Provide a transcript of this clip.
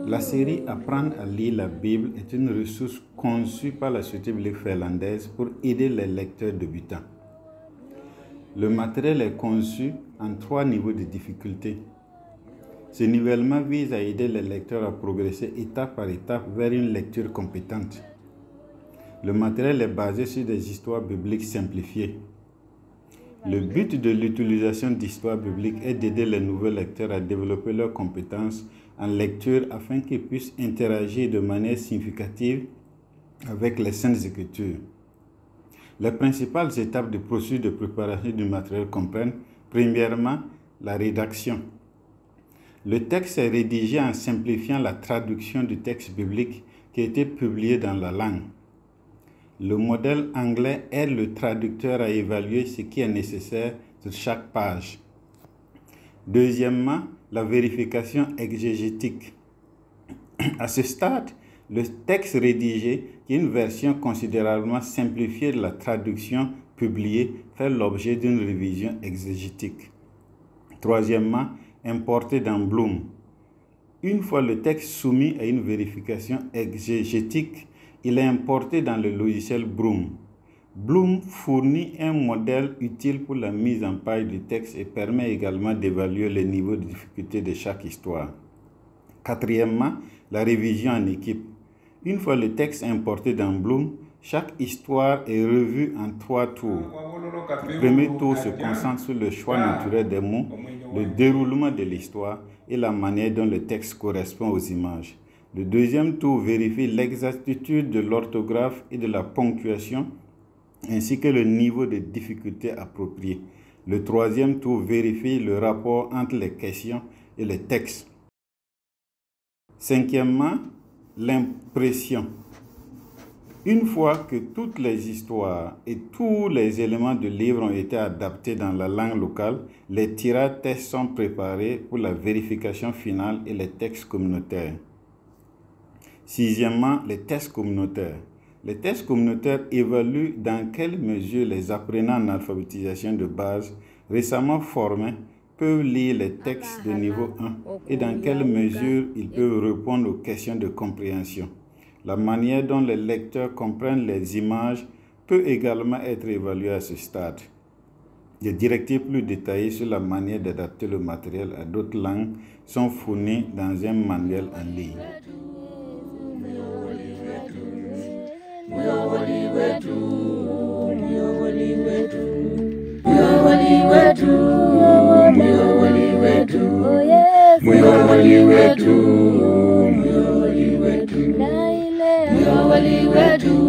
La série Apprendre à lire la Bible est une ressource conçue par la Société biblique finlandaise pour aider les lecteurs débutants. Le matériel est conçu en 3 niveaux de difficulté. Ce nivellement vise à aider les lecteurs à progresser étape par étape vers une lecture compétente. Le matériel est basé sur des histoires bibliques simplifiées. Le but de l'utilisation d'histoires bibliques est d'aider les nouveaux lecteurs à développer leurs compétences en lecture afin qu'ils puissent interagir de manière significative avec les Saintes Écritures. Les principales étapes du processus de préparation du matériel comprennent, premièrement, la rédaction. Le texte est rédigé en simplifiant la traduction du texte biblique qui a été publié dans la langue. Le modèle anglais aide le traducteur à évaluer ce qui est nécessaire sur chaque page. Deuxièmement, la vérification exégétique. À ce stade, le texte rédigé, qui est une version considérablement simplifiée de la traduction publiée, fait l'objet d'une révision exégétique. Troisièmement, importé dans Bloom. Une fois le texte soumis à une vérification exégétique, il est importé dans le logiciel Bloom. Bloom fournit un modèle utile pour la mise en page du texte et permet également d'évaluer le niveau de difficulté de chaque histoire. Quatrièmement, la révision en équipe. Une fois le texte importé dans Bloom, chaque histoire est revue en 3 tours. Le premier tour se concentre sur le choix naturel des mots, le déroulement de l'histoire et la manière dont le texte correspond aux images. Le deuxième tour vérifie l'exactitude de l'orthographe et de la ponctuation, ainsi que le niveau de difficulté approprié. Le troisième tour vérifie le rapport entre les questions et les textes. Cinquièmement, l'impression. Une fois que toutes les histoires et tous les éléments du livre ont été adaptés dans la langue locale, les tirages tests sont préparés pour la vérification finale et les textes communautaires. Sixièmement, les tests communautaires. Les tests communautaires évaluent dans quelle mesure les apprenants en alphabétisation de base récemment formés peuvent lire les textes de niveau 1 et dans quelle mesure ils peuvent répondre aux questions de compréhension. La manière dont les lecteurs comprennent les images peut également être évaluée à ce stade. Des directives plus détaillées sur la manière d'adapter le matériel à d'autres langues sont fournies dans un manuel en ligne. Wali wetu